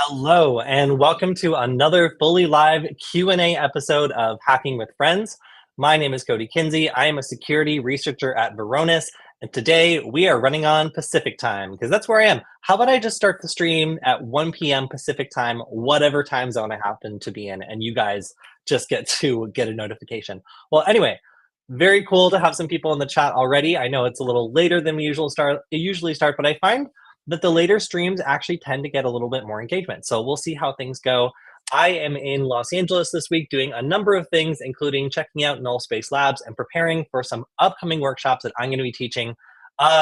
Hello, and welcome to another fully live Q&A episode of Hacking with Friends. My name is Kody Kinzie. I am a security researcher at Varonis, and today we are running on Pacific time because that's where I am. How about I just start the stream at 1 p.m. Pacific time, whatever time zone I happen to be in, and you guys just get to get a notification. Well, anyway, very cool to have some people in the chat already. I know it's a little later than we usually start, but I find that the later streams actually tend to get a little bit more engagement. So we'll see how things go. I am in Los Angeles this week doing a number of things, including checking out Null Space Labs and preparing for some upcoming workshops that I'm going to be teaching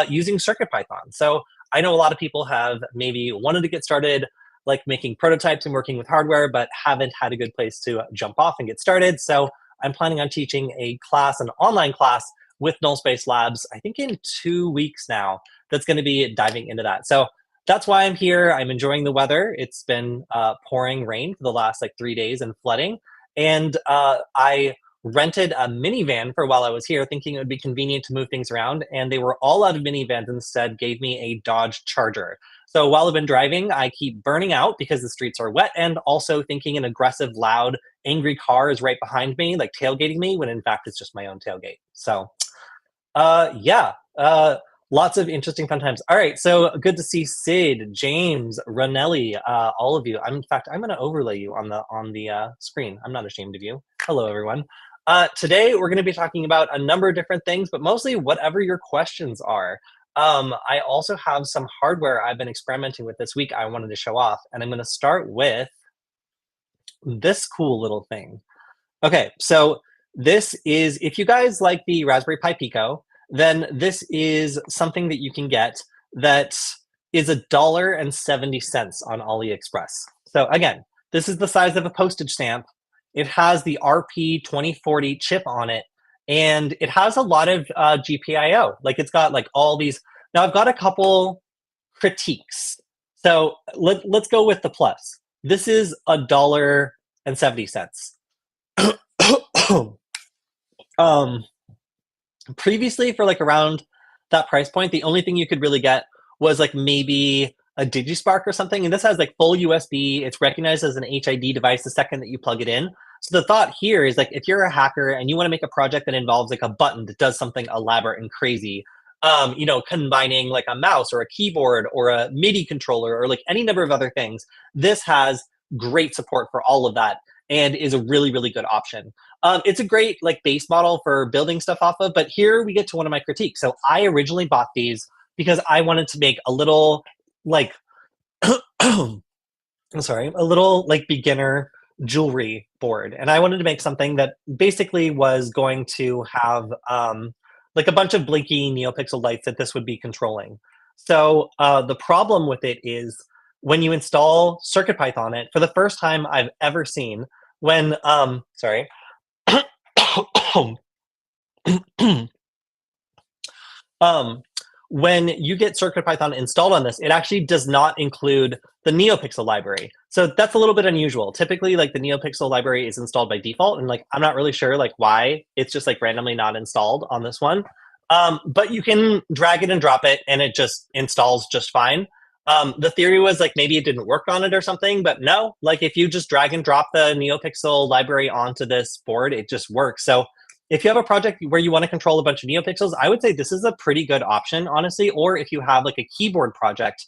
using CircuitPython. So I know a lot of people have maybe wanted to get started like making prototypes and working with hardware, but haven't had a good place to jump off and get started. So I'm planning on teaching a class, an online class with Null Space Labs, I think in 2 weeks now, that's going to be diving into that. So that's why I'm here. I'm enjoying the weather. It's been pouring rain for the last 3 days and flooding. And I rented a minivan for while I was here, thinking it would be convenient to move things around. And they were all out of minivans, instead gave me a Dodge Charger. So while I've been driving, I keep burning out because the streets are wet, and also thinking an aggressive, loud, angry car is right behind me, like tailgating me, when in fact it's just my own tailgate. So yeah, lots of interesting fun times. All right, so good to see Sid, James, Ranelli, all of you. In fact, I'm going to overlay you on the screen. I'm not ashamed of you. Hello, everyone. Today, we're going to be talking about a number of different things, but mostly whatever your questions are. I also have some hardware I've been experimenting with this week I wanted to show off, and I'm going to start with this cool little thing. Okay, so this is, if you guys like the Raspberry Pi Pico, then this is something that you can get that is $1.70 on AliExpress. So again, this is the size of a postage stamp. It has the RP2040 chip on it, and it has a lot of GPIO. Like, it's got all these. Now I've got a couple critiques. So let's go with the plus. This is $1.70. Previously, for around that price point, the only thing you could really get was maybe a DigiSpark or something. And this has full USB. It's recognized as an HID device the second that you plug it in. So the thought here is if you're a hacker and you want to make a project that involves a button that does something elaborate and crazy, combining a mouse or a keyboard or a MIDI controller or any number of other things, this has great support for all of that and is a really, really good option. It's a great base model for building stuff off of, but here we get to one of my critiques. So I originally bought these because I wanted to make a little I'm sorry, a little beginner jewelry board. And I wanted to make something that basically was going to have a bunch of blinky NeoPixel lights that this would be controlling. So the problem with it is when you install CircuitPython on it, for the first time I've ever seen, when, sorry, when you get CircuitPython installed on this, it actually does not include the NeoPixel library. So that's a little bit unusual. Typically, the NeoPixel library is installed by default, and I'm not really sure why it's just randomly not installed on this one. But you can drag it and drop it, and it just installs just fine. The theory was maybe it didn't work on it or something, but no, if you just drag and drop the NeoPixel library onto this board, it just works. So if you have a project where you want to control a bunch of NeoPixels, I would say this is a pretty good option, honestly. Or if you have a keyboard project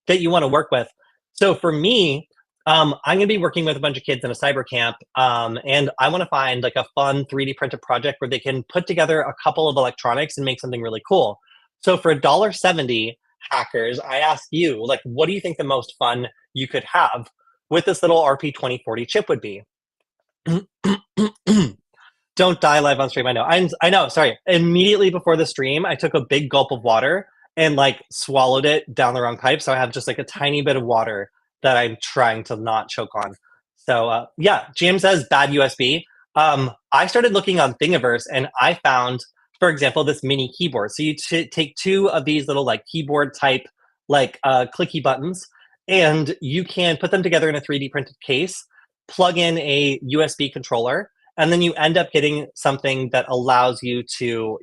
that you want to work with. So for me, I'm going to be working with a bunch of kids in a cyber camp, and I want to find a fun 3D printed project where they can put together a couple of electronics and make something really cool. So for $1.70, hackers, I ask you, what do you think the most fun you could have with this little RP2040 chip would be? Don't die live on stream. I know. Sorry. Immediately before the stream, I took a big gulp of water and swallowed it down the wrong pipe. So I have just a tiny bit of water that I'm trying to not choke on. So yeah, Jim says bad USB. I started looking on Thingiverse, and I found, for example, this mini keyboard. So you take two of these little keyboard type clicky buttons, and you can put them together in a 3D printed case, plug in a USB controller, and then you end up getting something that allows you to,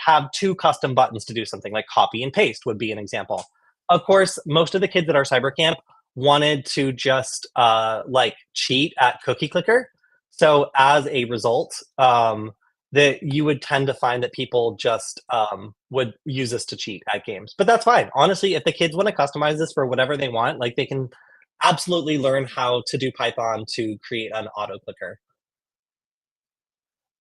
have two custom buttons to do something, like copy and paste would be an example. Of course, most of the kids at our cyber camp wanted to just like cheat at Cookie Clicker. So as a result, that you would tend to find that people just would use this to cheat at games. But that's fine. Honestly, if the kids want to customize this for whatever they want, like they can absolutely learn how to do Python to create an auto clicker.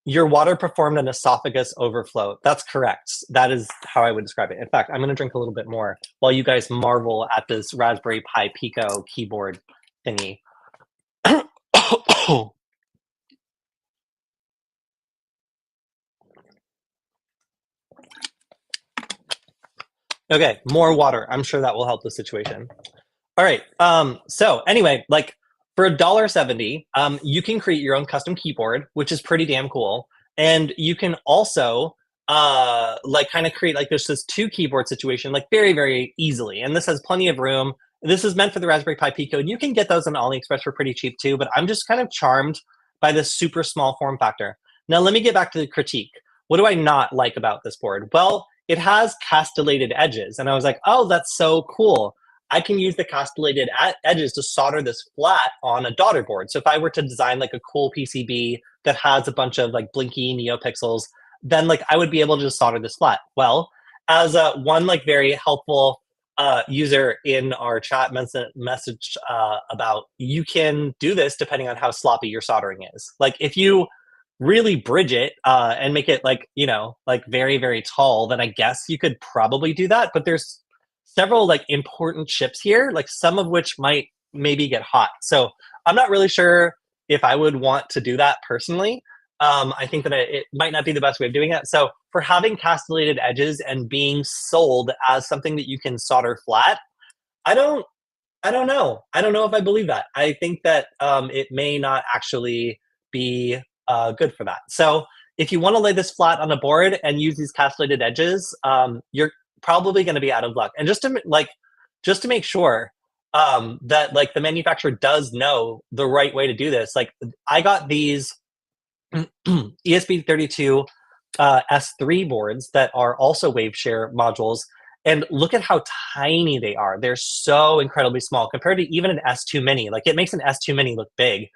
Your water performed an esophagus overflow. That's correct. That is how I would describe it. In fact, I'm going to drink a little bit more while you guys marvel at this Raspberry Pi Pico keyboard thingy. Okay, more water. I'm sure that will help the situation. All right. So anyway, like for $1.70, you can create your own custom keyboard, which is pretty damn cool. And you can also like kind of create like there's this two keyboard situation like very, very easily. And this has plenty of room. This is meant for the Raspberry Pi Pico. And you can get those on AliExpress for pretty cheap too, but I'm just kind of charmed by this super small form factor. Now let me get back to the critique. What do I not like about this board? Well, it has castellated edges. And I was like, oh, that's so cool. I can use the castellated edges to solder this flat on a daughter board. So if I were to design like a cool PCB that has a bunch of like blinky neopixels, then like I would be able to just solder this flat. Well, as one like very helpful user in our chat message about, you can do this depending on how sloppy your soldering is. Like if you really bridge it and make it like, you know, like very, very tall, then I guess you could probably do that. But there's several like important chips here, like some of which might maybe get hot. So I'm not really sure if I would want to do that personally. I think that it might not be the best way of doing it. So for having castellated edges and being sold as something that you can solder flat, I don't, I don't know. I don't know if I believe that. I think that it may not actually be good for that. So if you want to lay this flat on a board and use these castellated edges, you're probably going to be out of luck. And just to make sure that like the manufacturer does know the right way to do this, like I got these ESP32 S3 boards that are also WaveShare modules. And look at how tiny they are. They're so incredibly small compared to even an S2 Mini. Like it makes an S2 Mini look big.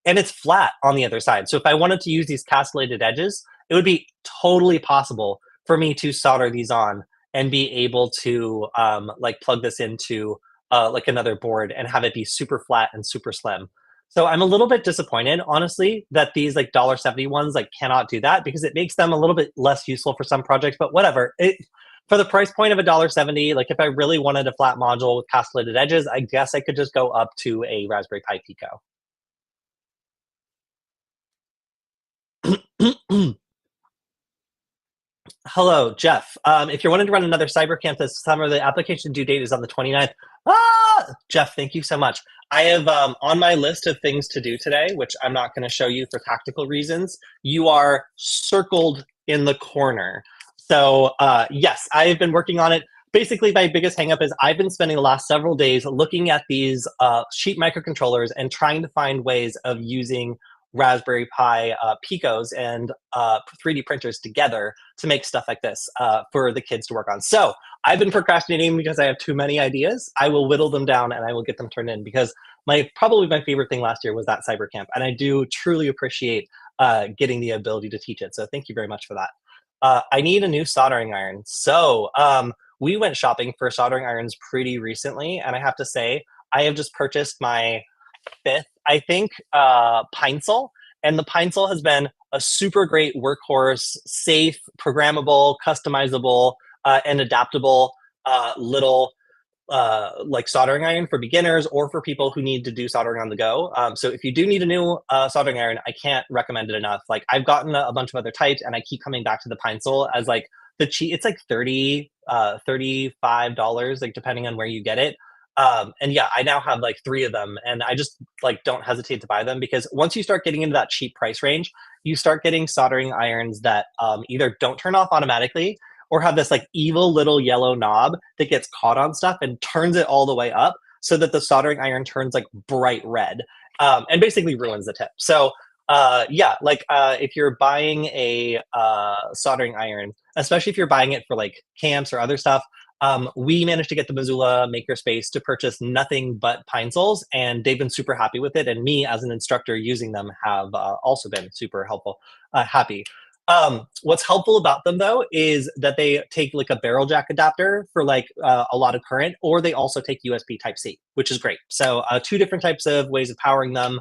And it's flat on the other side. So if I wanted to use these castellated edges, it would be totally possible for me to solder these on and be able to like plug this into like another board and have it be super flat and super slim. So I'm a little bit disappointed, honestly, that these like $1.70 ones like cannot do that because it makes them a little bit less useful for some projects, but whatever. For the price point of $1.70, like if I really wanted a flat module with castellated edges, I guess I could just go up to a Raspberry Pi Pico. Hello, Jeff. If you're wanting to run another CyberCamp this summer, the application due date is on the 29th. Jeff, thank you so much. I have on my list of things to do today, which I'm not going to show you for tactical reasons. You are circled in the corner. So yes, I've been working on it. Basically, my biggest hangup is I've been spending the last several days looking at these cheap microcontrollers and trying to find ways of using Raspberry Pi Picos and 3D printers together to make stuff like this for the kids to work on. So I've been procrastinating because I have too many ideas. I will whittle them down and I will get them turned in because probably my favorite thing last year was that CyberCamp. And I do truly appreciate getting the ability to teach it. So thank you very much for that. I need a new soldering iron. So we went shopping for soldering irons pretty recently. And I have to say, I have just purchased my fifth, I think, Pinesol. And the Pinesol has been a super great workhorse, safe, programmable, customizable, and adaptable little like soldering iron for beginners or for people who need to do soldering on the go. So if you do need a new soldering iron, I can't recommend it enough. Like I've gotten a bunch of other types and I keep coming back to the Pinesol as like the cheap. It's like $35, like depending on where you get it. And yeah, I now have like 3 of them and I just like don't hesitate to buy them because once you start getting into that cheap price range, you start getting soldering irons that either don't turn off automatically or have this like evil little yellow knob that gets caught on stuff and turns it all the way up so that the soldering iron turns like bright red and basically ruins the tip. So yeah, like if you're buying a soldering iron, especially if you're buying it for like camps or other stuff, We managed to get the Missoula Makerspace to purchase nothing but pine soles, and they've been super happy with it. And me, as an instructor using them, have also been super happy. What's helpful about them though is that they take like a barrel jack adapter for like a lot of current, or they also take USB Type C, which is great. So two different types of ways of powering them.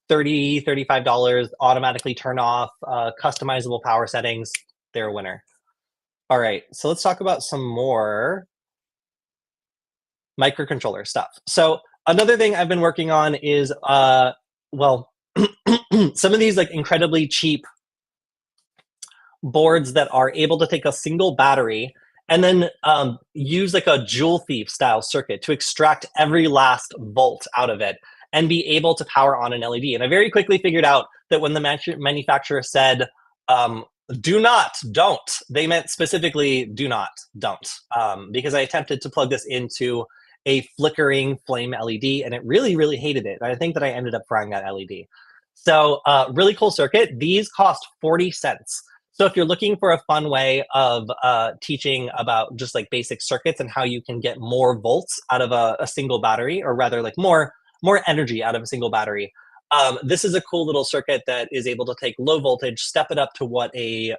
$35 automatically turn off, customizable power settings. They're a winner. All right, so let's talk about some more microcontroller stuff. So another thing I've been working on is, well, some of these like incredibly cheap boards that are able to take a single battery and then use like a jewel thief style circuit to extract every last volt out of it and be able to power on an LED. And I very quickly figured out that when the manufacturer said, don't, they meant specifically do not, don't. Because I attempted to plug this into a flickering flame LED and it really, really hated it. And I think that I ended up frying that LED. So really cool circuit. These cost 40 cents. So if you're looking for a fun way of teaching about just like basic circuits and how you can get more volts out of a single battery, or rather like more energy out of a single battery, this is a cool little circuit that is able to take low voltage, step it up to what a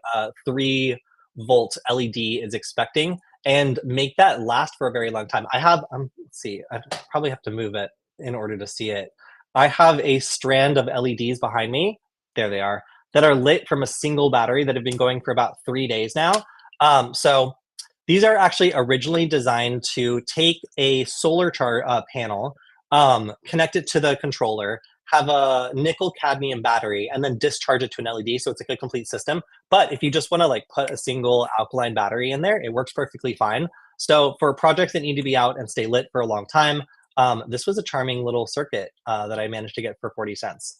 3-volt LED is expecting, and make that last for a very long time. I have, let's see, I probably have to move it in order to see it. I have a strand of LEDs behind me. There they are, that are lit from a single battery that have been going for about 3 days now. So these are actually originally designed to take a solar panel, connect it to the controller, have a nickel cadmium battery, and then discharge it to an LED. So it's like a complete system. But if you just want to like put a single alkaline battery in there, it works perfectly fine. So for projects that need to be out and stay lit for a long time, this was a charming little circuit that I managed to get for 40 cents.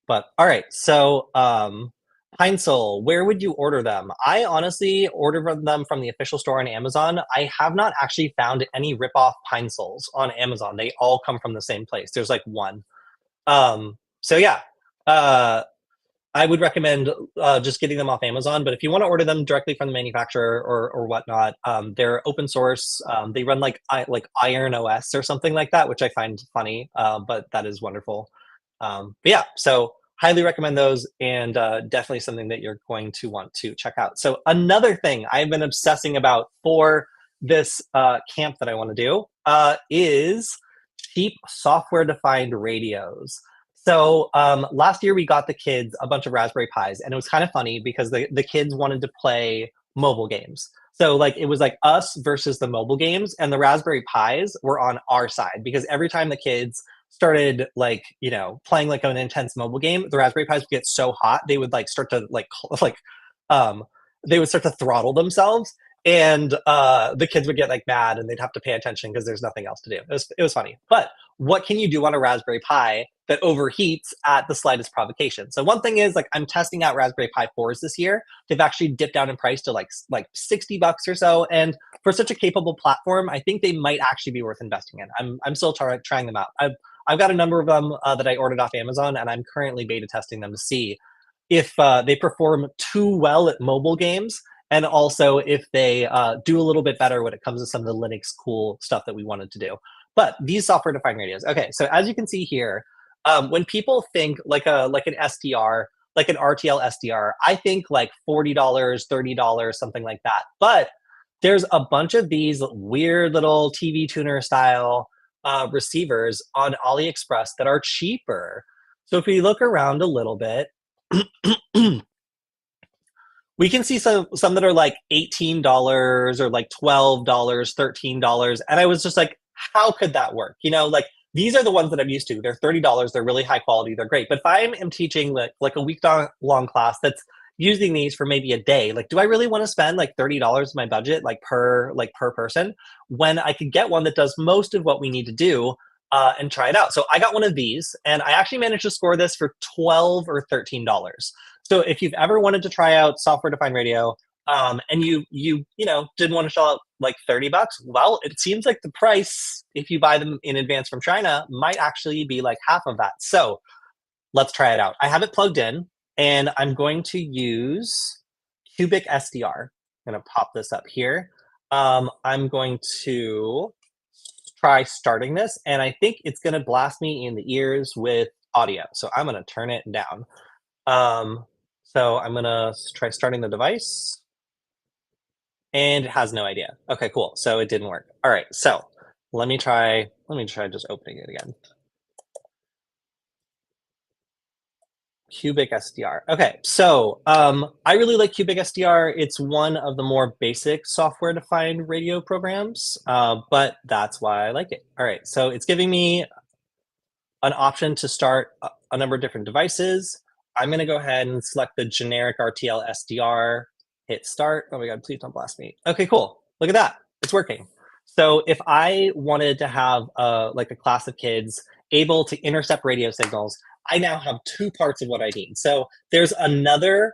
But all right, so Pine Sol, where would you order them? I honestly order them from the official store on Amazon. I have not actually found any rip-off Pine Sols on Amazon. They all come from the same place. There's like one. So yeah, I would recommend just getting them off Amazon. But if you want to order them directly from the manufacturer or whatnot, they're open source. They run like Iron OS or something like that, which I find funny, but that is wonderful. But yeah, so highly recommend those, and definitely something that you're going to want to check out. So another thing I've been obsessing about for this camp that I want to do is cheap software-defined radios. So last year we got the kids a bunch of Raspberry Pis, and it was kind of funny because the kids wanted to play mobile games. So like it was like us versus the mobile games, and the Raspberry Pis were on our side because every time the kids started like, you know, playing like an intense mobile game, the Raspberry Pis would get so hot they would like start to they would start to throttle themselves, and the kids would get like mad and they'd have to pay attention because there's nothing else to do. It was funny. But what can you do on a Raspberry Pi that overheats at the slightest provocation? So one thing is like I'm testing out Raspberry Pi 4s this year. They've actually dipped down in price to like $60 or so, and for such a capable platform, I think they might actually be worth investing in. I'm still trying them out. I've got a number of them that I ordered off Amazon, and I'm currently beta testing them to see if they perform too well at mobile games, and also if they do a little bit better when it comes to some of the Linux cool stuff that we wanted to do. But these software-defined radios. Okay, so as you can see here, when people think like an SDR, like an RTL SDR, I think like $40, $30, something like that. But there's a bunch of these weird little TV tuner style receivers on AliExpress that are cheaper. So if we look around a little bit, we can see some that are like $18 or like $12, $13. And I was just like, how could that work? You know, like these are the ones that I'm used to. They're $30. They're really high quality. They're great. But if I am teaching like a week long class that's using these for maybe a day, like, do I really want to spend like $30 of my budget, like per person, when I could get one that does most of what we need to do and try it out? So I got one of these, and I actually managed to score this for $12 or $13. So if you've ever wanted to try out software-defined radio, and you know didn't want to shell out like $30, well, it seems like the price, if you buy them in advance from China, might actually be like half of that. So let's try it out. I have it plugged in, and I'm going to use Cubic SDR. I'm going to pop this up here. I'm going to try starting this, and I think it's going to blast me in the ears with audio. So I'm going to turn it down. Um, so I'm going to try starting the device, and it has no idea. Okay, cool. So it didn't work. All right. So let me try just opening it again. Cubic SDR. Okay, so I really like Cubic SDR. It's one of the more basic software-defined radio programs, but that's why I like it. All right, so it's giving me an option to start a number of different devices. I'm going to go ahead and select the generic RTL SDR, hit start. Oh my God, please don't blast me. Okay, cool. Look at that. It's working. So if I wanted to have like a class of kids able to intercept radio signals, I now have two parts of what I need. So there's another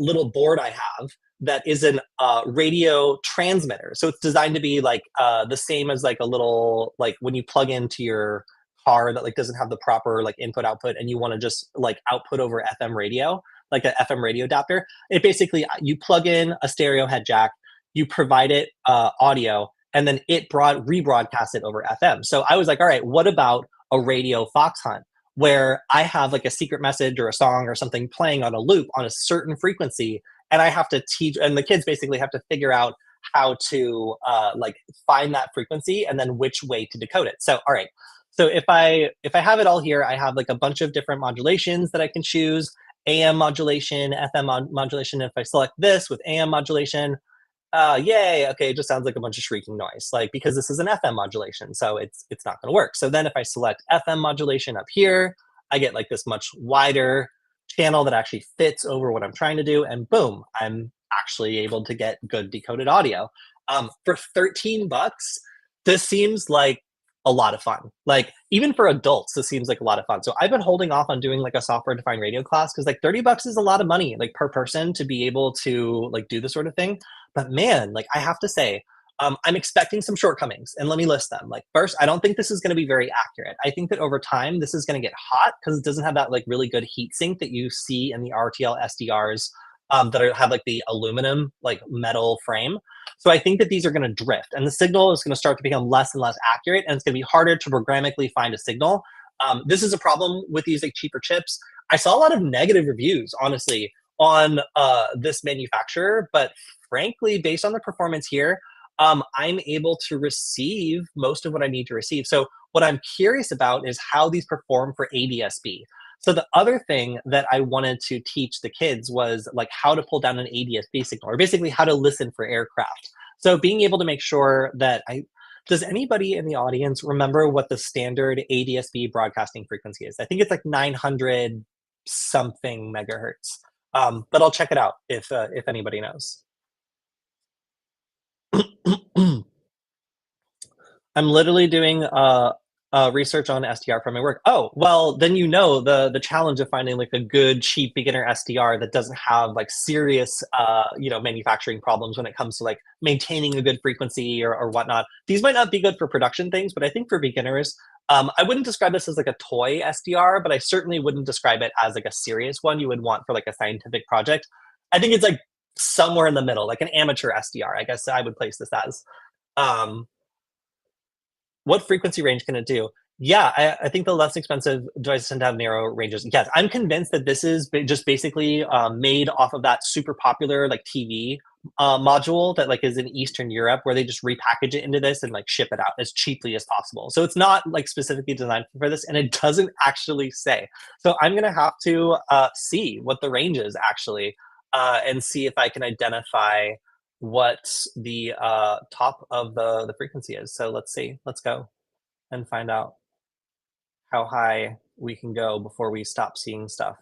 little board I have that is an radio transmitter. So it's designed to be like the same as like a little, like when you plug into your car that like doesn't have the proper like input output and you want to just like output over FM radio, like an FM radio adapter. It basically, you plug in a stereo head jack, you provide it audio, and then it rebroadcasts it over FM. So I was like, all right, what about a radio fox hunt where I have like a secret message or a song or something playing on a loop on a certain frequency, and I have to teach, and the kids basically have to figure out how to like find that frequency and then which way to decode it. So all right, so if I have it all here, I have like a bunch of different modulations that I can choose: AM modulation, FM modulation. If I select this with AM modulation, yay, okay, it just sounds like a bunch of shrieking noise, like because this is an FM modulation, so it's not going to work. So then if I select FM modulation up here, I get like this much wider channel that actually fits over what I'm trying to do, and boom, I'm actually able to get good decoded audio. For 13 bucks, this seems like a lot of fun. Like even for adults, this seems like a lot of fun. So I've been holding off on doing like a software defined radio class because like 30 bucks is a lot of money like per person to be able to like do this sort of thing. But man, like I have to say, I'm expecting some shortcomings, and let me list them. Like first, I don't think this is going to be very accurate. I think that over time, this is going to get hot because it doesn't have that like really good heat sink that you see in the RTL SDRs have like the aluminum like metal frame. So I think that these are going to drift, and the signal is going to start to become less and less accurate, and it's going to be harder to programmatically find a signal. This is a problem with these like cheaper chips. I saw a lot of negative reviews, honestly, on this manufacturer, but frankly, based on the performance here, I'm able to receive most of what I need to receive. So what I'm curious about is how these perform for ADSB. So the other thing that I wanted to teach the kids was like how to pull down an ADSB signal, or basically how to listen for aircraft. So being able to make sure that does anybody in the audience remember what the standard ADSB broadcasting frequency is? I think it's like 900 something megahertz. But I'll check it out if anybody knows. I'm literally doing research on SDR from my work. Oh, well, then you know the challenge of finding like a good, cheap beginner SDR that doesn't have like serious, manufacturing problems when it comes to like maintaining a good frequency or whatnot. These might not be good for production things, but I think for beginners, I wouldn't describe this as like a toy SDR, but I certainly wouldn't describe it as like a serious one you would want for like a scientific project. I think it's like somewhere in the middle, like an amateur SDR, I guess I would place this as. Um, what frequency range can it do? Yeah, I think the less expensive devices tend to have narrow ranges. Yes, I'm convinced that this is just basically made off of that super popular like TV module that like is in Eastern Europe, where they just repackage it into this and like ship it out as cheaply as possible. So it's not like specifically designed for this, and it doesn't actually say. So I'm gonna have to see what the range is actually, and see if I can identify what the top of the frequency is. So let's see. Let's go and find out how high we can go before we stop seeing stuff.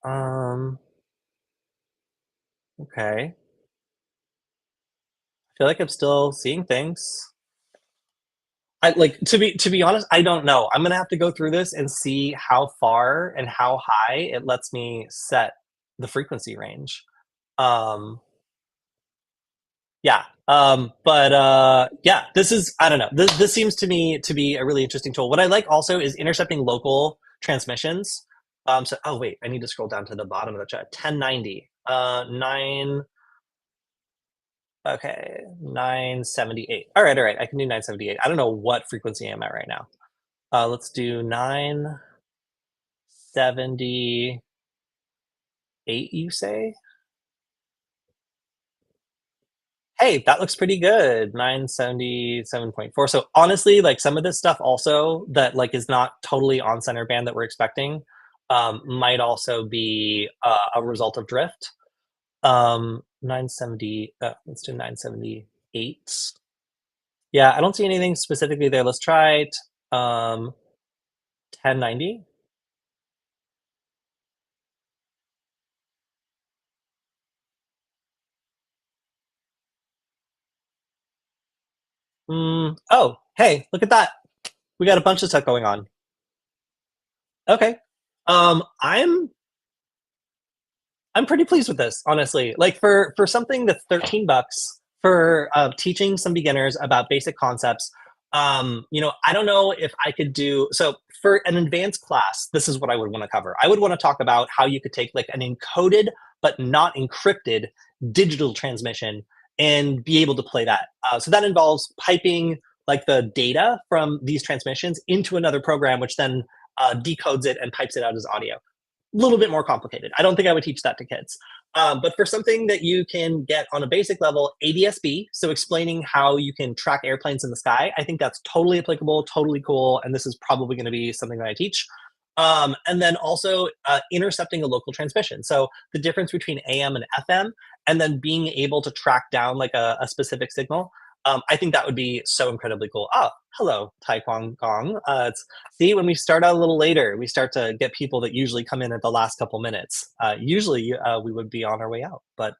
Um, okay. I feel like I'm still seeing things. I like to be honest, I don't know. I'm gonna have to go through this and see how far and how high it lets me set the frequency range. Um, yeah. But yeah, this is, I don't know. This seems to me to be a really interesting tool. What I like also is intercepting local transmissions. So, oh wait, I need to scroll down to the bottom of the chart. 1090. 9. Okay, 978. All right. I can do 978. I don't know what frequency I'm at right now. Let's do 978. You say? Hey, that looks pretty good. 977.4. So honestly, like some of this stuff also that like is not totally on center band that we're expecting, might also be a result of drift. 970, let's do 978. Yeah, I don't see anything specifically there. Let's try it. 1090. Oh, hey, look at that. We got a bunch of stuff going on. Okay. I'm pretty pleased with this, honestly. Like for something that's 13 bucks for teaching some beginners about basic concepts. I don't know if I could do so for an advanced class. This is what I would want to cover. I would want to talk about how you could take like an encoded but not encrypted digital transmission and be able to play that. So that involves piping like the data from these transmissions into another program, which then decodes it and pipes it out as audio. Little bit more complicated. I don't think I would teach that to kids. But for something that you can get on a basic level, ADS-B, so explaining how you can track airplanes in the sky, I think that's totally applicable, totally cool, and this is probably going to be something that I teach. And then also intercepting a local transmission. So the difference between AM and FM, and then being able to track down like a specific signal. I think that would be so incredibly cool. Oh, hello, Tai Kwang Gong. See, when we start out a little later, we start to get people that usually come in at the last couple minutes. Usually we would be on our way out, but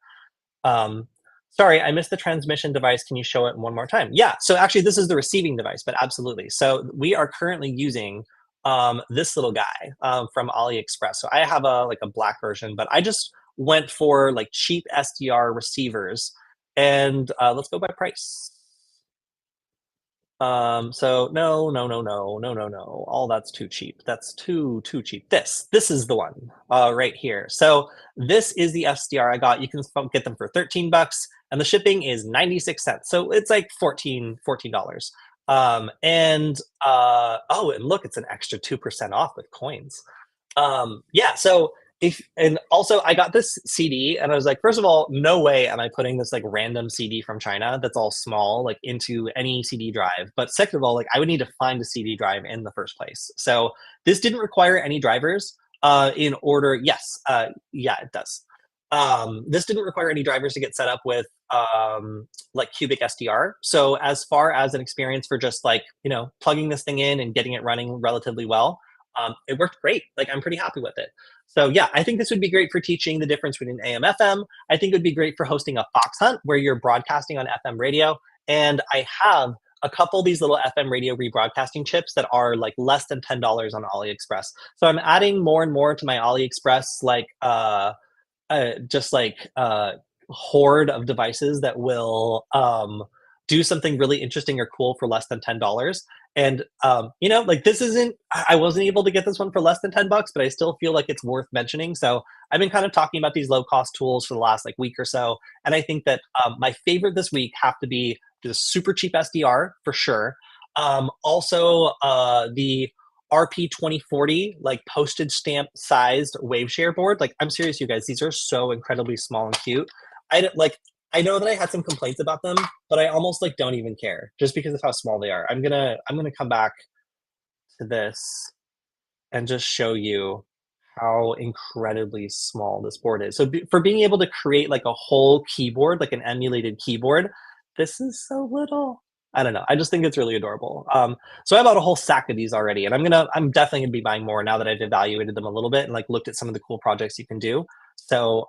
um, sorry, I missed the transmission device. Can you show it one more time? Yeah, so actually this is the receiving device, but absolutely. So we are currently using this little guy from AliExpress. So I have a like a black version, but I just went for like cheap SDR receivers and let's go by price. So no. All that's too cheap. That's too cheap. This is the one right here. So this is the SDR I got. You can get them for 13 bucks and the shipping is 96 cents. So it's like $14. And oh, and look, it's an extra 2% off with coins. Yeah, so if and also I got this CD and I was like, first of all, no way am I putting this like random CD from China that's all small like into any CD drive. But second of all, like I would need to find a CD drive in the first place. So this didn't require any drivers in order. Yes, yeah, it does. This didn't require any drivers to get set up with like cubic SDR. So as far as an experience for just like, plugging this thing in and getting it running relatively well, it worked great. Like I'm pretty happy with it. So yeah, I think this would be great for teaching the difference between AM FM. I think it would be great for hosting a fox hunt where you're broadcasting on FM radio. And I have a couple of these little FM radio rebroadcasting chips that are like less than $10 on AliExpress. So I'm adding more and more to my AliExpress like just like horde of devices that will do something really interesting or cool for less than $10. And like this isn't. I wasn't able to get this one for less than 10 bucks, but I still feel like it's worth mentioning. So I've been kind of talking about these low cost tools for the last like week or so, and I think that my favorite this week have to be the super cheap SDR for sure. Also, the RP2040 like postage stamp sized wave share board. Like I'm serious, you guys. These are so incredibly small and cute. I don't like. I know that I had some complaints about them, but I almost like don't even care just because of how small they are. I'm gonna come back to this and just show you how incredibly small this board is. So for being able to create like a whole keyboard, like an emulated keyboard, this is so little. I don't know. I just think it's really adorable. So I bought a whole sack of these already, and I'm definitely gonna be buying more now that I've evaluated them a little bit and like looked at some of the cool projects you can do. So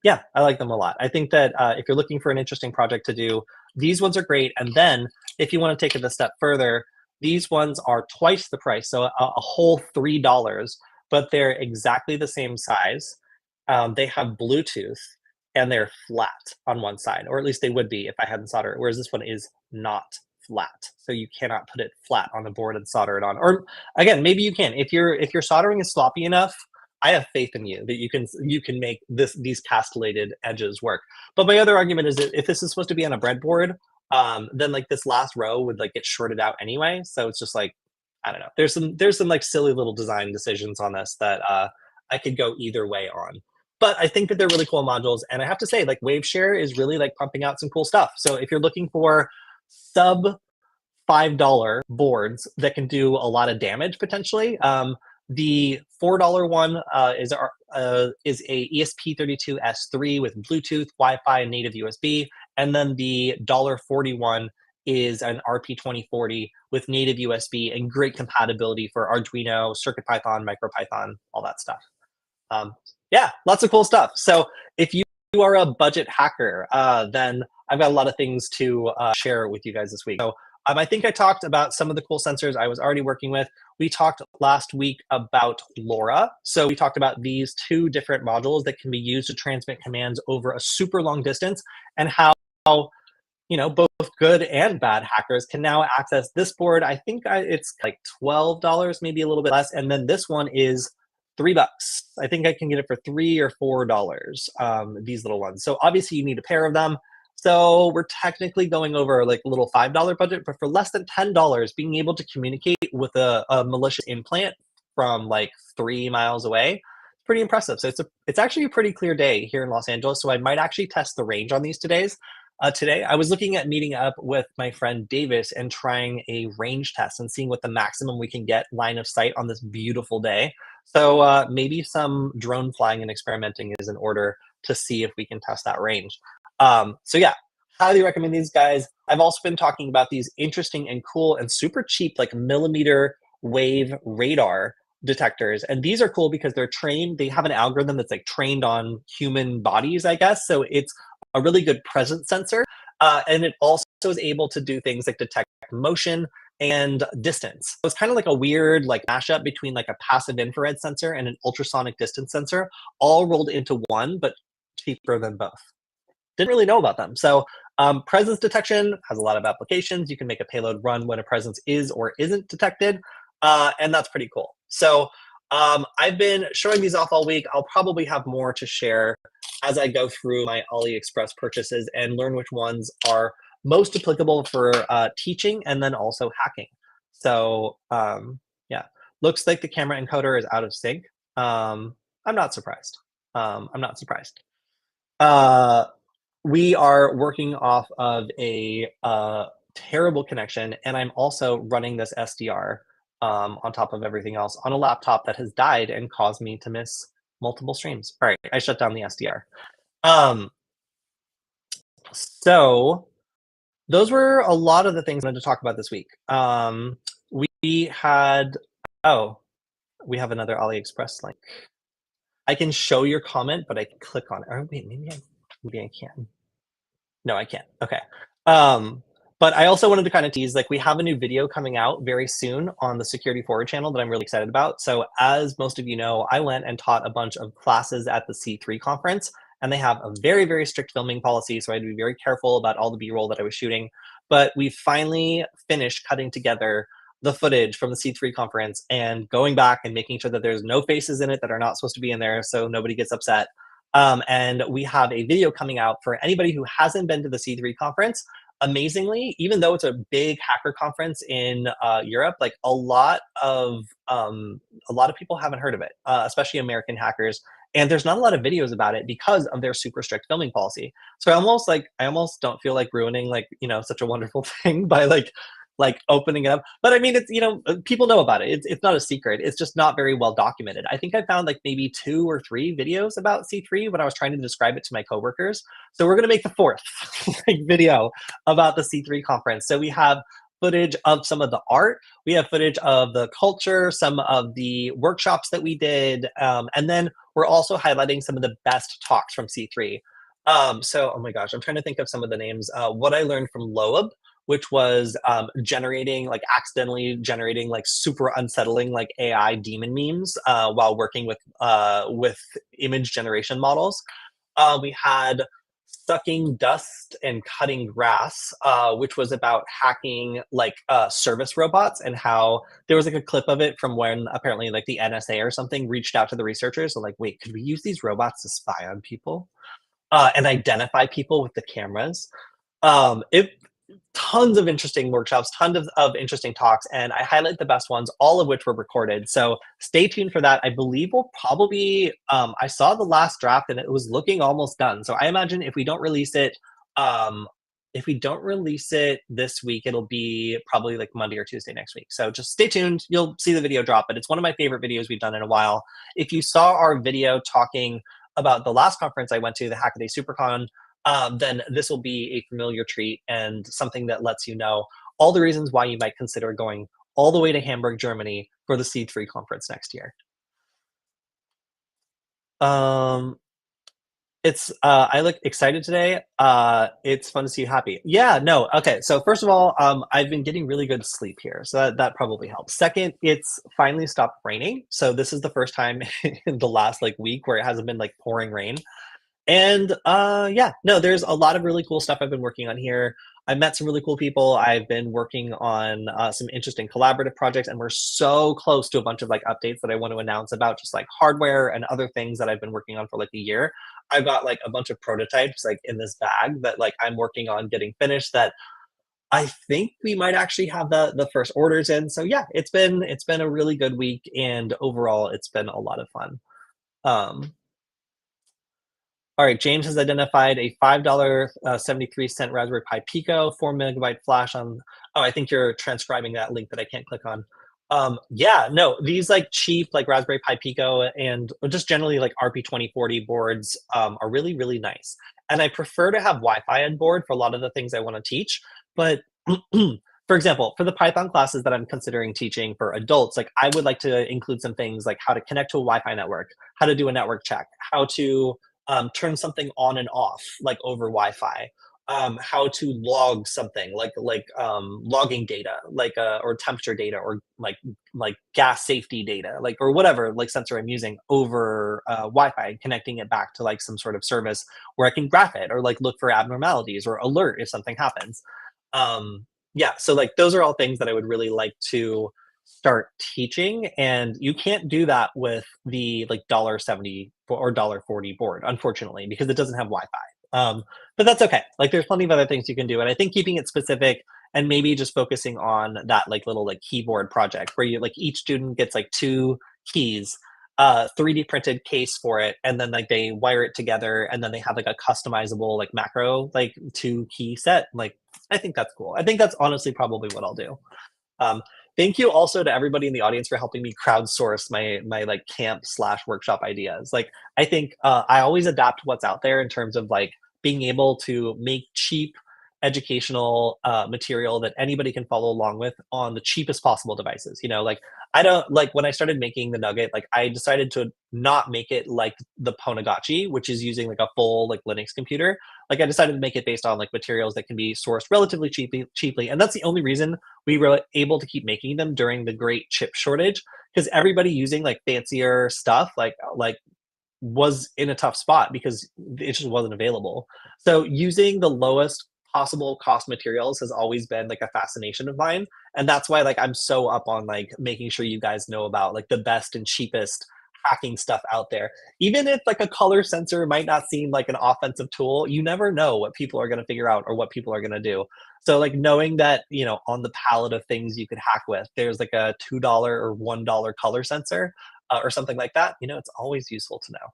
yeah, I like them a lot. I think that if you're looking for an interesting project to do, these ones are great. And then if you want to take it a step further, these ones are twice the price, so a whole $3, but they're exactly the same size. They have Bluetooth and they're flat on one side, or at least they would be if I hadn't soldered it, whereas this one is not flat. So you cannot put it flat on the board and solder it on. Or again, maybe you can. If your soldering is sloppy enough, I have faith in you that you can make these castellated edges work. But my other argument is that if this is supposed to be on a breadboard, then like this last row would like get shorted out anyway. So it's just like, I don't know. There's some like silly little design decisions on this that I could go either way on. But I think that they're really cool modules. And I have to say, like Waveshare is really like pumping out some cool stuff. So if you're looking for sub $5 boards that can do a lot of damage potentially, the $4 one is a ESP32S3 with Bluetooth, Wi-Fi, and native USB. And then the $41 is an RP2040 with native USB and great compatibility for Arduino, CircuitPython, MicroPython, all that stuff. Yeah, lots of cool stuff. So if you are a budget hacker, then I've got a lot of things to share with you guys this week. So I think I talked about some of the cool sensors I was already working with. We talked last week about LoRa. So we talked about these two different modules that can be used to transmit commands over a super long distance, and how both good and bad hackers can now access this board. I think it's like $12, maybe a little bit less. And then this one is $3. I think I can get it for $3 or $4, these little ones. So obviously you need a pair of them. So we're technically going over like a little $5 budget, but for less than $10, being able to communicate with a malicious implant from like 3 miles away, it's pretty impressive. So it's actually a pretty clear day here in Los Angeles. So I might actually test the range on these today. I was looking at meeting up with my friend Davis and trying a range test and seeing what the maximum we can get line of sight on this beautiful day. So maybe some drone flying and experimenting is in order to see if we can test that range. So yeah, highly recommend these guys. I've also been talking about these interesting and cool and super cheap, like millimeter wave radar detectors. And these are cool because they're trained. They have an algorithm that's like trained on human bodies, I guess. So it's a really good presence sensor. And it also is able to do things like detect motion and distance. So it's kind of like a weird like mashup between like a passive infrared sensor and an ultrasonic distance sensor, all rolled into one, but cheaper than both. Didn't really know about them. So presence detection has a lot of applications. You can make a payload run when a presence is or isn't detected. And that's pretty cool. So I've been showing these off all week. I'll probably have more to share as I go through my AliExpress purchases and learn which ones are most applicable for teaching and then also hacking. So yeah, looks like the camera encoder is out of sync. I'm not surprised. We are working off of a terrible connection, and I'm also running this SDR on top of everything else on a laptop that has died and caused me to miss multiple streams. All right, I shut down the SDR. So those were a lot of the things I wanted to talk about this week. We have another AliExpress link. I can show your comment, but I can click on it. Or wait, maybe I can. No, I can't. Okay. But I also wanted to kind of tease, like we have a new video coming out very soon on the Security Forward channel that I'm really excited about. So as most of you know, I went and taught a bunch of classes at the C3 conference, and they have a very, very strict filming policy. So I had to be very careful about all the B-roll that I was shooting. But we finally finished cutting together the footage from the C3 conference and going back and making sure that there's no faces in it that are not supposed to be in there so nobody gets upset. And we have a video coming out for anybody who hasn't been to the C3 conference. Amazingly, even though it's a big hacker conference in Europe, like a lot of people haven't heard of it, especially American hackers. And there's not a lot of videos about it because of their super strict filming policy. So I almost don't feel like ruining like such a wonderful thing by like opening it up. But I mean, it's people know about it. It's not a secret. It's just not very well documented. I think I found like maybe 2 or 3 videos about C3 when I was trying to describe it to my coworkers. So we're gonna make the 4th video about the C3 conference. So we have footage of some of the art, we have footage of the culture, some of the workshops that we did, and then we're also highlighting some of the best talks from C3. So, oh my gosh, I'm trying to think of some of the names. What I learned from Loeb, which was accidentally generating like super unsettling like AI demon memes while working with image generation models. We had sucking dust and cutting grass, which was about hacking like service robots and how there was like a clip of it from when apparently like the NSA or something reached out to the researchers and like, wait, could we use these robots to spy on people and identify people with the cameras? It tons of interesting workshops, tons of interesting talks, and I highlight the best ones, all of which were recorded. So stay tuned for that. I believe we'll probably, I saw the last draft and it was looking almost done. So I imagine um, if we don't release it this week, it'll be probably like Monday or Tuesday next week. So just stay tuned. You'll see the video drop, but it's one of my favorite videos we've done in a while. If you saw our video talking about the last conference I went to, the Hackaday SuperCon, then this will be a familiar treat and something that lets you know all the reasons why you might consider going all the way to Hamburg, Germany for the C3 conference next year. Um, I look excited today. It's fun to see you happy. Yeah, no, okay. So first of all, I've been getting really good sleep here, so that probably helps. Second, it's finally stopped raining. So this is the first time in the last like week where it hasn't been like pouring rain. And yeah, no, there's a lot of really cool stuff I've been working on here. I've met some really cool people. I've been working on some interesting collaborative projects, and we're so close to a bunch of like updates that I want to announce about just like hardware and other things that I've been working on for like a year. I've got like a bunch of prototypes like in this bag that like I'm working on getting finished that I think we might actually have the first orders in. So yeah, it's been a really good week, and overall it's been a lot of fun. Um, All right, James has identified a $5 73 cent Raspberry Pi Pico, 4 MB flash on. Oh, I think you're transcribing that link that I can't click on. Yeah, no, these like cheap like Raspberry Pi Pico and just generally like RP2040 boards are really really nice. And I prefer to have Wi-Fi on board for a lot of the things I want to teach. But for example, for the Python classes that I'm considering teaching for adults, like I would like to include some things like how to connect to a Wi-Fi network, how to do a network check, how to turn something on and off like over Wi-Fi, how to log something like logging data, like or temperature data, or like gas safety data, like or whatever like sensor I'm using over Wi-Fi, connecting it back to like some sort of service where I can graph it or like look for abnormalities or alert if something happens. Yeah, so like those are all things that I would really like to start teaching, and you can't do that with the like $1.70 or $1.40 board, unfortunately, because it doesn't have Wi-Fi. But that's okay. Like there's plenty of other things you can do, and I think keeping it specific and maybe just focusing on that like little like keyboard project where you like each student gets like two keys, 3D printed case for it, and then like they wire it together, and then they have like a customizable like macro like two key set. Like I think that's cool. I think that's honestly probably what I'll do. Um, Thank you also to everybody in the audience for helping me crowdsource my like camp slash workshop ideas. Like I think I always adapt what's out there in terms of like being able to make cheap educational material that anybody can follow along with on the cheapest possible devices. You know, like I don't like when I started making the Nugget, like I decided to not make it like the Ponagachi, which is using like a full like Linux computer. Like I decided to make it based on like materials that can be sourced relatively cheaply, and that's the only reason we were able to keep making them during the great chip shortage, because everybody using like fancier stuff like was in a tough spot because it just wasn't available. So using the lowest possible cost materials has always been like a fascination of mine, and that's why like I'm so up on like making sure you guys know about like the best and cheapest hacking stuff out there. Even if like a color sensor might not seem like an offensive tool, you never know what people are going to figure out or what people are going to do. So like knowing that, you know, on the palette of things you could hack with, there's like a $2 or $1 color sensor or something like that, you know, it's always useful to know.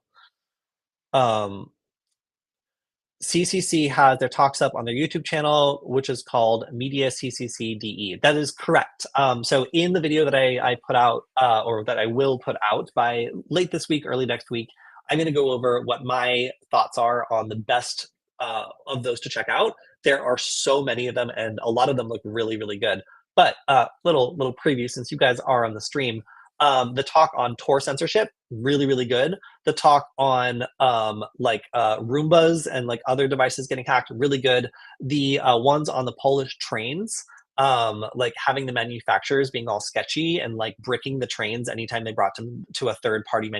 CCC has their talks up on their YouTube channel, which is called Media CCCDE. That is correct. So in the video that I put out, or that I will put out by late this week, early next week, I'm going to go over what my thoughts are on the best of those to check out. There are so many of them, and a lot of them look really, really good. But little preview, since you guys are on the stream, the talk on Tor censorship, really, really good. The talk on Roombas and like other devices getting hacked, really good. The ones on the Polish trains, like having the manufacturers being all sketchy and like bricking the trains anytime they brought them to a third party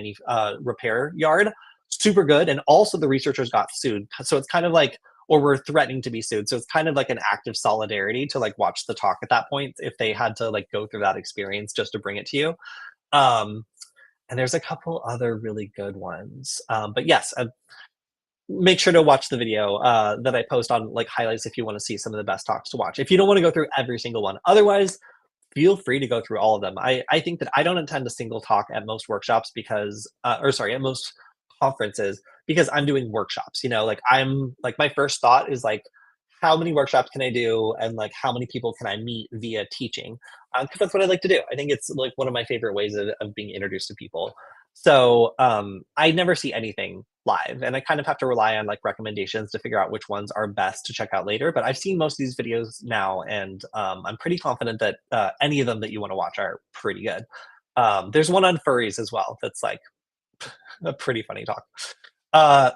repair yard. super good. And also the researchers got sued. So it's kind of like, or were threatening to be sued. So it's kind of like an act of solidarity to like watch the talk at that point if they had to like go through that experience just to bring it to you. Um, and there's a couple other really good ones. But yes, make sure to watch the video that I post on like highlights if you want to see some of the best talks to watch. If you don't want to go through every single one, otherwise, feel free to go through all of them. I think that I don't attend a single talk at most workshops because, or sorry, at most conferences because I'm doing workshops. You know, like I'm like my first thought is like, how many workshops can I do, and like how many people can I meet via teaching? Because that's what I like to do. I think it's like one of my favorite ways of being introduced to people. So I never see anything live, and I kind of have to rely on like recommendations to figure out which ones are best to check out later. But I've seen most of these videos now, and I'm pretty confident that any of them that you want to watch are pretty good. There's one on furries as well that's like a pretty funny talk.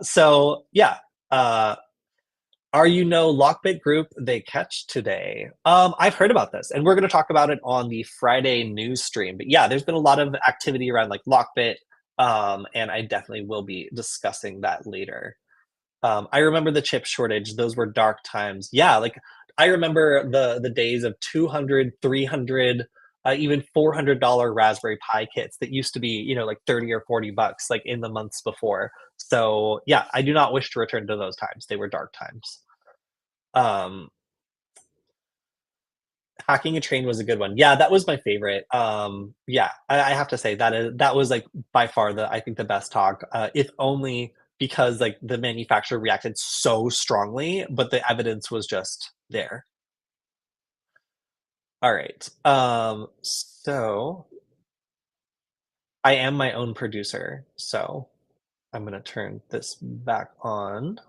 So yeah. Are you no Lockbit group they catch today? I've heard about this, and we're going to talk about it on the Friday news stream. But yeah, there's been a lot of activity around like Lockbit, and I definitely will be discussing that later. I remember the chip shortage; those were dark times. Yeah, like I remember the days of 200, 300, even $400 Raspberry Pi kits that used to be, you know, like 30 or $40, like in the months before. So yeah, I do not wish to return to those times. They were dark times. Um, Hacking a Train was a good one. Yeah, that was my favorite. Yeah, I have to say that was like by far the I think the best talk. If only because like the manufacturer reacted so strongly, but the evidence was just there. All right. So I am my own producer, so I'm gonna turn this back on.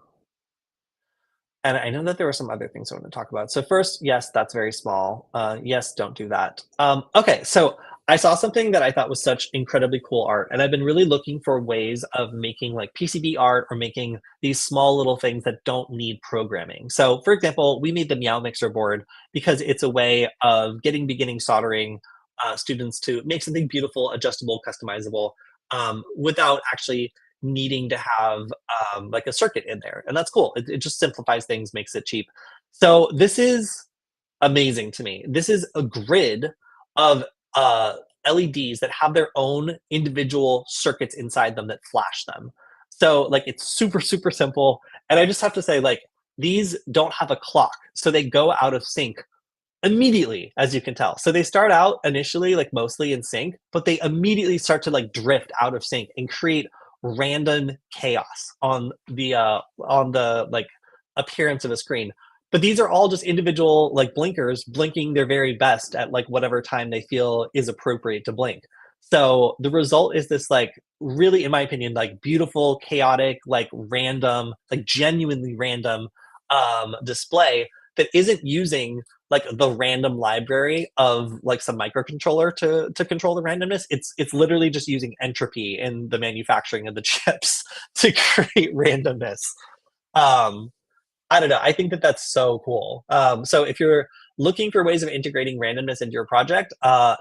And I know that there were some other things I want to talk about. So first, yes, that's very small. Yes, don't do that. Okay, so I saw something that I thought was such incredibly cool art, and I've been really looking for ways of making like PCB art or making these small little things that don't need programming. So, for example, we made the Meow Mixer board because it's a way of getting beginning soldering students to make something beautiful, adjustable, customizable, without actually needing to have like a circuit in there. And that's cool. It just simplifies things, makes it cheap. So this is amazing to me. This is a grid of LEDs that have their own individual circuits inside them that flash them. So like it's super, super simple. And I just have to say, like, these don't have a clock. So they go out of sync immediately, as you can tell. So they start out initially like mostly in sync, but they immediately start to like drift out of sync and create random chaos on the like appearance of a screen. But these are all just individual like blinkers blinking their very best at like whatever time they feel is appropriate to blink. So the result is this like really, in my opinion, like beautiful, chaotic, like random, like genuinely random display that isn't using like the random library of like some microcontroller to control the randomness. It's literally just using entropy in the manufacturing of the chips to create randomness. Um, I don't know. I think that that's so cool. So if you're looking for ways of integrating randomness into your project,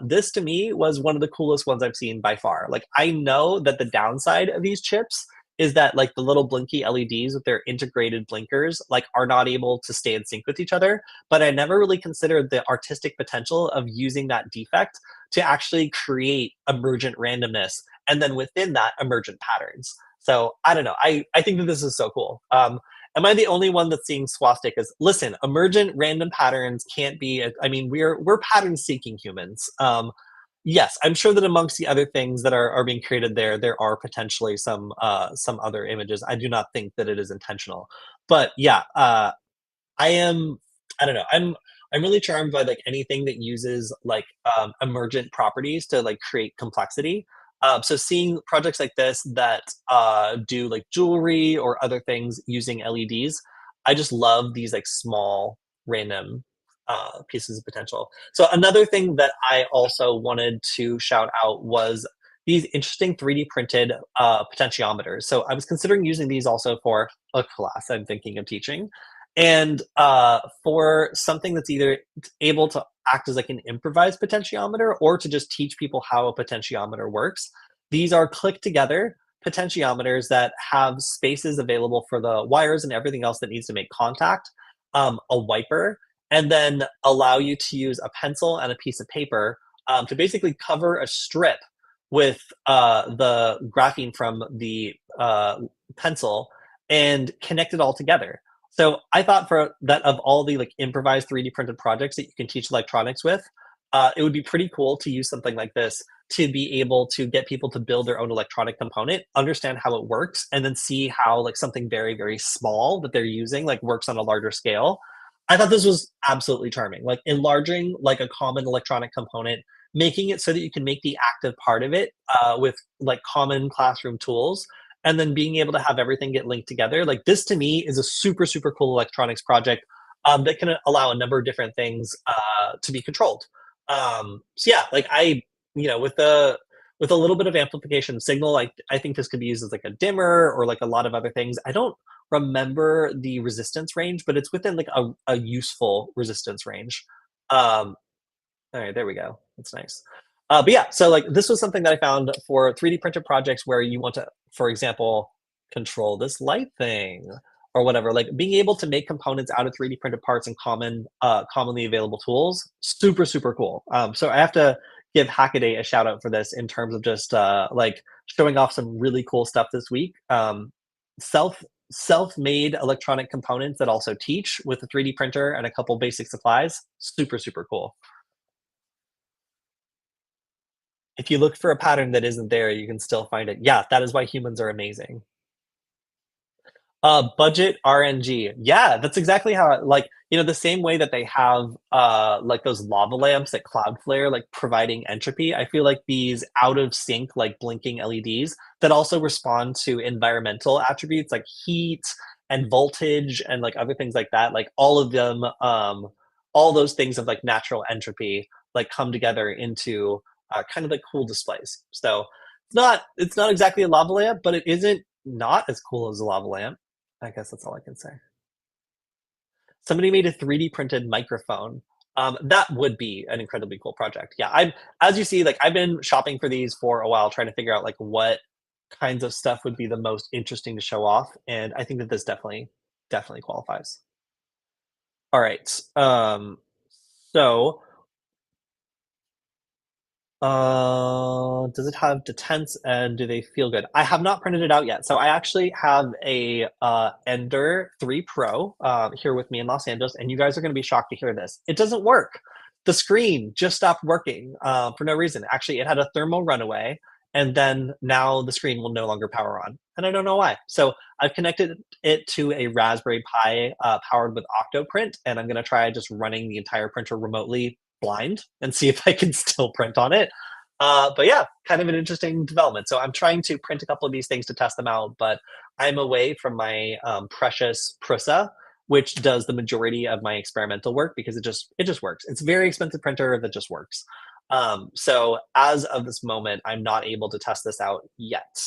this to me was one of the coolest ones I've seen by far. Like I know that the downside of these chips is that like the little blinky LEDs with their integrated blinkers like are not able to stay in sync with each other. But I never really considered the artistic potential of using that defect to actually create emergent randomness and then within that emergent patterns. So I don't know. I think that this is so cool. Am I the only one that's seeing swastikas? Listen, emergent random patterns can't be. I mean, we're pattern seeking humans. Yes, I'm sure that amongst the other things that are being created there, there are potentially some other images. I do not think that it is intentional, but yeah, I am. I don't know. I'm really charmed by like anything that uses like emergent properties to like create complexity. So seeing projects like this that do like jewelry or other things using LEDs, I just love these like small random pieces of potential. So another thing that I also wanted to shout out was these interesting 3D printed potentiometers. So I was considering using these also for a class I'm thinking of teaching. And for something that's either able to act as like an improvised potentiometer or to just teach people how a potentiometer works, these are clicked together potentiometers that have spaces available for the wires and everything else that needs to make contact, a wiper, and then allow you to use a pencil and a piece of paper to basically cover a strip with the graphene from the pencil and connect it all together. So I thought for that of all the like improvised 3D printed projects that you can teach electronics with, it would be pretty cool to use something like this to be able to get people to build their own electronic component, understand how it works, and then see how like something very, very small that they're using like works on a larger scale. I thought this was absolutely charming. Like enlarging like a common electronic component, making it so that you can make the active part of it with like common classroom tools, and then being able to have everything get linked together. Like this to me is a super, super cool electronics project that can allow a number of different things to be controlled. So yeah, like with a little bit of amplification of signal, I think this could be used as like a dimmer or like a lot of other things. I don't remember the resistance range, but it's within like a useful resistance range. Um, all right, there we go. That's nice. But yeah, so like this was something that I found for 3D printed projects where you want to, for example, control this light thing or whatever. Like being able to make components out of 3D printed parts and commonly available tools, super super cool. So I have to give Hackaday a shout out for this in terms of just like showing off some really cool stuff this week. Self self-made electronic components that also teach with a 3D printer and a couple basic supplies. Super super cool. If you look for a pattern that isn't there, you can still find it. Yeah, that is why humans are amazing. Budget RNG. Yeah, that's exactly how like, the same way that they have like those lava lamps at Cloudflare, like providing entropy. I feel like these out of sync, like blinking LEDs that also respond to environmental attributes like heat and voltage and like other things like that. Like all of them, all those things of like natural entropy like come together into kind of like cool displays. So it's not exactly a lava lamp, but it isn't not as cool as a lava lamp. I guess that's all I can say. Somebody made a 3D printed microphone. That would be an incredibly cool project. Yeah, as you see, like I've been shopping for these for a while, trying to figure out like what kinds of stuff would be the most interesting to show off, and I think that this definitely qualifies. All right. So does it have detents and do they feel good? I have not printed it out yet. So I actually have a Ender 3 Pro here with me in Los Angeles, and you guys are going to be shocked to hear this. It doesn't work. The screen just stopped working for no reason. Actually, it had a thermal runaway, and then now the screen will no longer power on, and I don't know why. So I've connected it to a Raspberry Pi powered with Octoprint, and I'm going to try just running the entire printer remotely blind and see if I can still print on it. But yeah, kind of an interesting development. So I'm trying to print a couple of these things to test them out, but I'm away from my precious Prusa, which does the majority of my experimental work because it just works. It's a very expensive printer that just works. So as of this moment, I'm not able to test this out yet.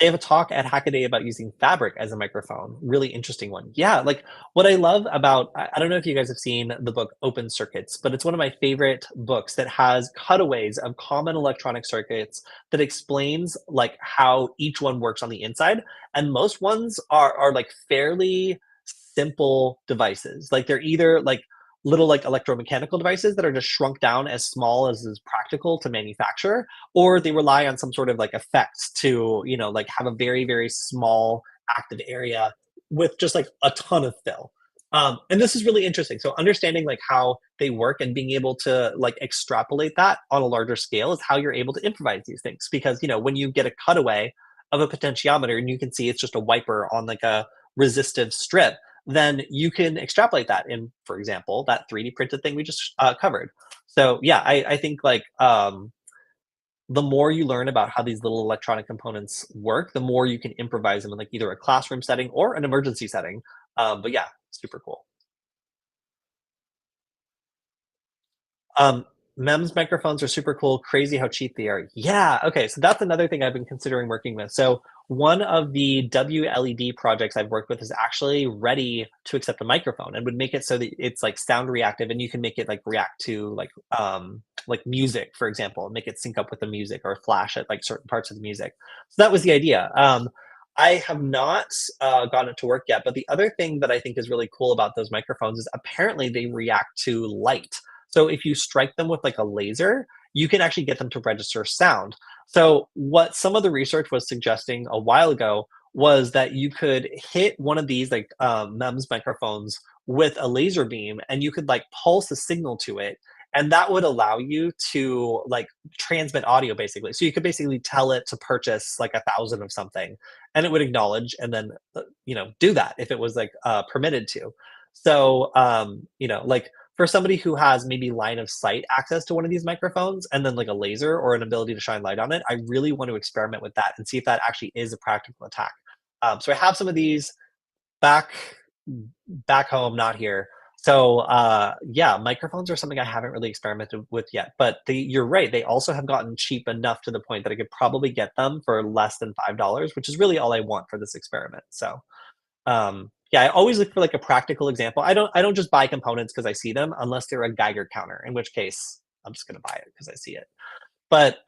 They have a talk at Hackaday about using fabric as a microphone. Really interesting one. Yeah, like what I love about I don't know if you guys have seen the book Open Circuits, but it's one of my favorite books that has cutaways of common electronic circuits that explains like how each one works on the inside. And most ones are like fairly simple devices. Like they're either like little like electromechanical devices that are just shrunk down as small as is practical to manufacture, or they rely on some sort of like effects to like have a very very small active area with just like a ton of fill. And this is really interesting, so understanding like how they work and being able to like extrapolate that on a larger scale is how you're able to improvise these things, because when you get a cutaway of a potentiometer and you can see it's just a wiper on like a resistive strip, then you can extrapolate that in, for example, that 3D printed thing we just covered. So yeah, I think like the more you learn about how these little electronic components work, the more you can improvise them in like either a classroom setting or an emergency setting. But yeah, super cool. Um, MEMS microphones are super cool. Crazy how cheap they are. Yeah. Okay. So that's another thing I've been considering working with. So one of the WLED projects I've worked with is actually ready to accept a microphone and would make it so that it's like sound reactive, and you can make it like react to like music, for example, make it sync up with the music or flash at like certain parts of the music. So that was the idea. I have not gotten it to work yet, but the other thing that I think is really cool about those microphones is apparently they react to light. So if you strike them with like a laser, you can actually get them to register sound. So what some of the research was suggesting a while ago was that you could hit one of these like MEMS microphones with a laser beam, and you could like pulse a signal to it, and that would allow you to like transmit audio basically. So you could basically tell it to purchase like 1,000 of something, and it would acknowledge and then do that if it was like permitted to. So like for somebody who has maybe line of sight access to one of these microphones and then like a laser or an ability to shine light on it, I really want to experiment with that and see if that actually is a practical attack. So I have some of these back back home, not here. So yeah, microphones are something I haven't really experimented with yet. But you're right, they also have gotten cheap enough to the point that I could probably get them for less than $5, which is really all I want for this experiment. So yeah, I always look for like a practical example. I don't just buy components because I see them, unless they're a Geiger counter, in which case I'm just gonna buy it because I see it. But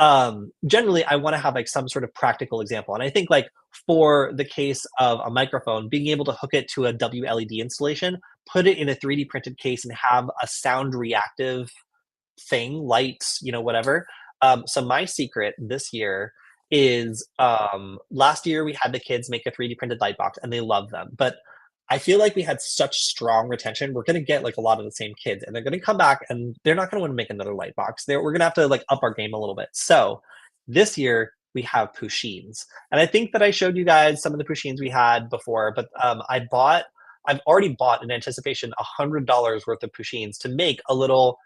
generally, I want to have like some sort of practical example. And I think like for the case of a microphone, being able to hook it to a WLED installation, put it in a 3D printed case, and have a sound reactive thing, lights, whatever. So my secret this year is last year we had the kids make a 3D printed light box and they love them. But I feel like we had such strong retention. We're going to get like a lot of the same kids, and they're going to come back and they're not going to want to make another light box. We're going to have to like up our game a little bit. So this year we have pushines. And I think that I showed you guys some of the pushines we had before, but I've already bought in anticipation $100 worth of pushines to make a little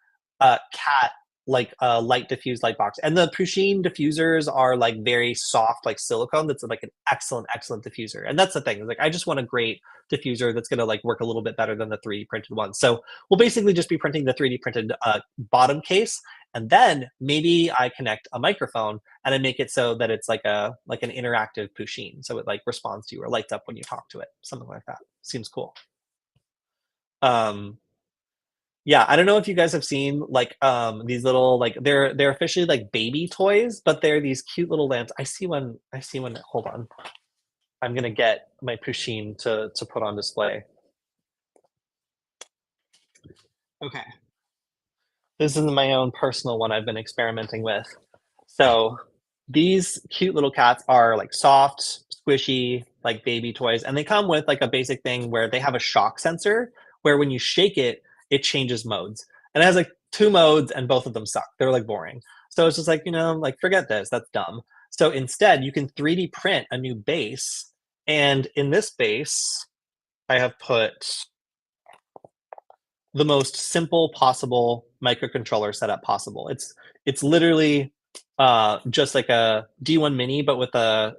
cat like a light diffused light box. And the Pusheen diffusers are like very soft, like silicone. That's like an excellent diffuser. And that's the thing. Like I just want a great diffuser that's going to like work a little bit better than the 3D printed one. So we'll basically just be printing the 3D printed bottom case, and then maybe I connect a microphone and I make it so that it's like an interactive Pusheen. So it like responds to you or lights up when you talk to it. Something like that. Seems cool. Um, Yeah, I don't know if you guys have seen like these little like they're officially like baby toys, but they're these cute little lamps. I see one. Hold on. I'm gonna get my Pusheen to put on display. Okay. This is my own personal one I've been experimenting with. So these cute little cats are like soft, squishy, like baby toys, and they come with like a basic thing where they have a shock sensor where when you shake it, it changes modes. And it has like two modes, and both of them suck. They're like boring. So it's just like, like forget this. That's dumb. So instead, you can 3D print a new base. And in this base, I have put the most simple possible microcontroller setup possible. It's literally just like a D1 Mini, but with a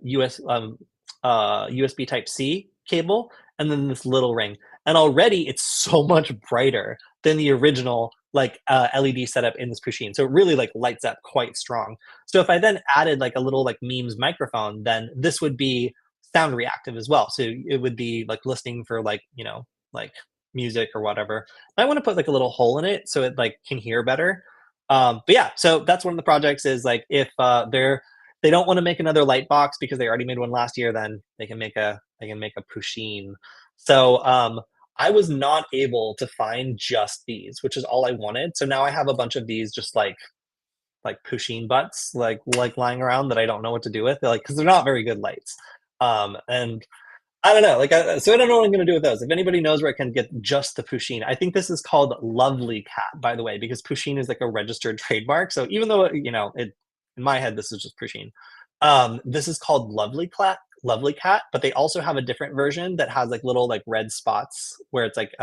USB Type C cable, and then this little ring. And already it's so much brighter than the original like LED setup in this Pusheen. So it really like lights up quite strong. So if I then added like a little like memes microphone, then this would be sound reactive as well. So it would be like listening for like like music or whatever. I want to put like a little hole in it so it like can hear better. But yeah, so that's one of the projects is like if they don't want to make another light box because they already made one last year, then they can make a Pusheen. So I was not able to find just these, which is all I wanted. So now I have a bunch of these just like Pusheen butts like lying around that I don't know what to do with. They're like because they're not very good lights. And I don't know. So I don't know what I'm going to do with those. If anybody knows where I can get just the Pusheen, I think this is called Lovely Cat, by the way, because Pusheen is like a registered trademark. So even though it in my head this is just Pusheen, this is called Lovely Cat. But they also have a different version that has like little like red spots where it's like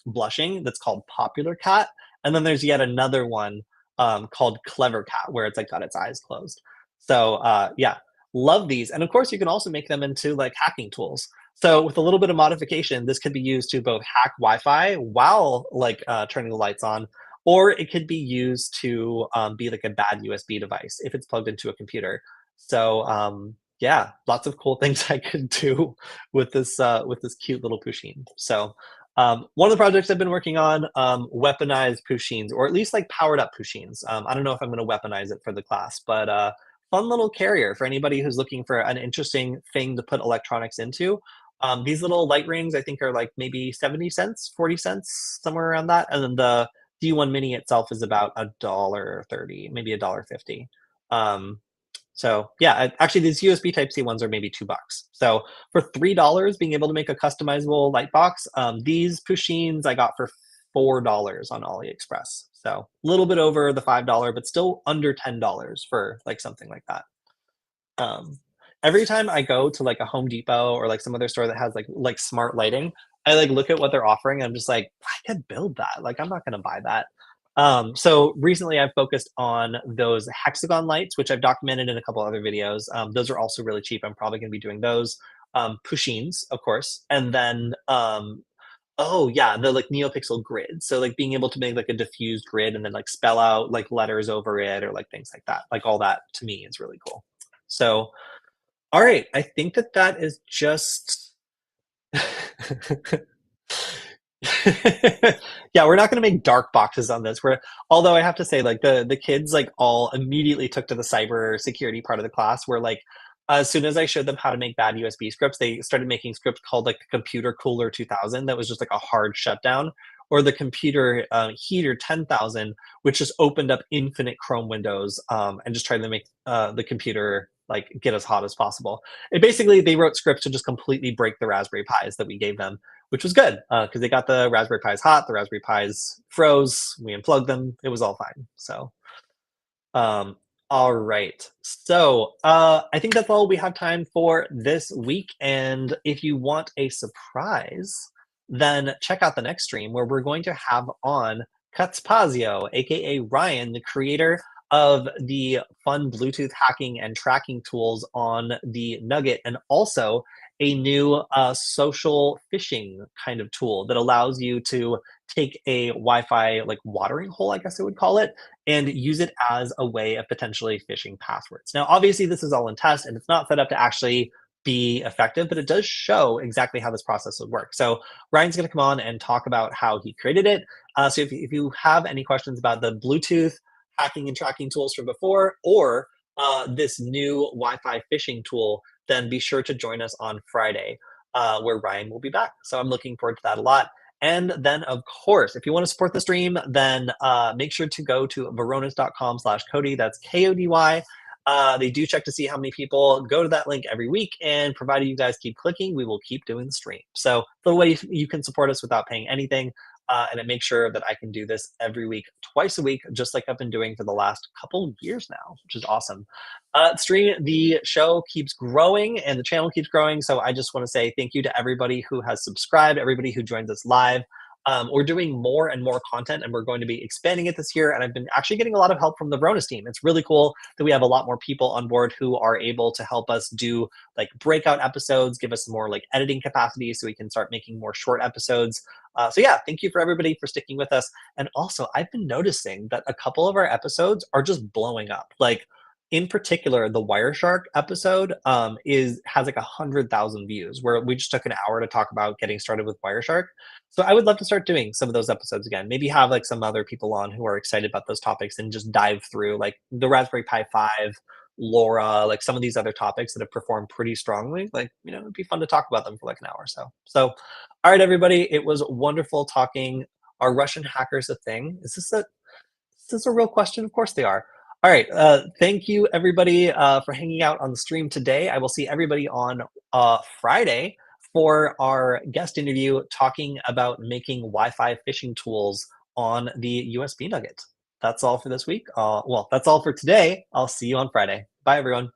blushing. That's called Popular Cat, and then there's yet another one called Clever Cat where it's like got its eyes closed. So yeah, love these. And of course, you can also make them into like hacking tools. So with a little bit of modification, this could be used to both hack Wi-Fi while like turning the lights on, or it could be used to be like a bad USB device if it's plugged into a computer. So yeah, lots of cool things I could do with this cute little Pusheen. So one of the projects I've been working on, weaponized Pusheens, or at least like powered up Pusheens. I don't know if I'm going to weaponize it for the class, but fun little carrier for anybody who's looking for an interesting thing to put electronics into. These little light rings, I think, are like maybe 70 cents, 40 cents, somewhere around that. And then the D1 Mini itself is about $1.30, maybe $1.50. Um, so yeah, actually these USB Type-C ones are maybe $2. So for $3, being able to make a customizable light box, these Pusheens I got for $4 on AliExpress. So a little bit over the $5, but still under $10 for like something like that. Um, every time I go to like a Home Depot or like some other store that has like smart lighting, I like look at what they're offering and I'm just like, I could build that. Like I'm not gonna buy that. So recently I've focused on those hexagon lights, which I've documented in a couple other videos. Those are also really cheap. I'm probably gonna be doing those. Pusheens, of course, and then oh yeah, the like NeoPixel grid. So like being able to make like a diffused grid and then like spell out like letters over it or like things like that. Like all that to me is really cool. So all right, I think that that is just yeah, we're not going to make dark boxes on this. We're although I have to say, like the kids like all immediately took to the cyber security part of the class. Where like as soon as I showed them how to make bad USB scripts, they started making scripts called like Computer Cooler 2000 that was just like a hard shutdown, or the Computer Heater 10,000, which just opened up infinite Chrome windows and just tried to make the computer like get as hot as possible. It basically they wrote scripts to just completely break the Raspberry Pis that we gave them, which was good because they got the Raspberry Pis hot, the Raspberry Pis froze, we unplugged them, it was all fine. So, um, all right. So, I think that's all we have time for this week. And if you want a surprise, then check out the next stream where we're going to have on Katspazio, aka Ryan, the creator of the fun Bluetooth hacking and tracking tools on the Nugget, and also a new social phishing kind of tool that allows you to take a Wi-Fi like watering hole, I guess I would call it, and use it as a way of potentially phishing passwords. Now, obviously, this is all in test and it's not set up to actually be effective, but it does show exactly how this process would work. So Ryan's going to come on and talk about how he created it. So if you have any questions about the Bluetooth hacking and tracking tools from before, or this new Wi-Fi phishing tool, then be sure to join us on Friday, where Ryan will be back. So I'm looking forward to that a lot. And then, of course, if you want to support the stream, then make sure to go to varonis.com/Kody. That's Kody. They do check to see how many people go to that link every week, and provided you guys keep clicking, we will keep doing the stream. So the way you can support us without paying anything, and it makes sure that I can do this every week, twice a week, just like I've been doing for the last couple years now, which is awesome. The show keeps growing and the channel keeps growing. So I just want to say thank you to everybody who has subscribed, everybody who joins us live. We're doing more and more content, and we're going to be expanding it this year. And I've been actually getting a lot of help from the Varonis team. It's really cool that we have a lot more people on board who are able to help us do like breakout episodes, give us more like editing capacity so we can start making more short episodes. So yeah, thank you for everybody for sticking with us. And also, I've been noticing that a couple of our episodes are just blowing up. Like in particular, the Wireshark episode has like 100,000 views, where we just took an hour to talk about getting started with Wireshark. So I would love to start doing some of those episodes again. Maybe have like some other people on who are excited about those topics and just dive through like the Raspberry Pi 5, LoRa, like some of these other topics that have performed pretty strongly. Like, it'd be fun to talk about them for like an hour or so. So, all right, everybody, it was wonderful talking. Are Russian hackers a thing? Is this a real question? Of course they are. All right. Thank you, everybody, for hanging out on the stream today. I will see everybody on Friday for our guest interview talking about making Wi-Fi phishing tools on the USB Nugget. That's all for this week. Well, that's all for today. I'll see you on Friday. Bye, everyone.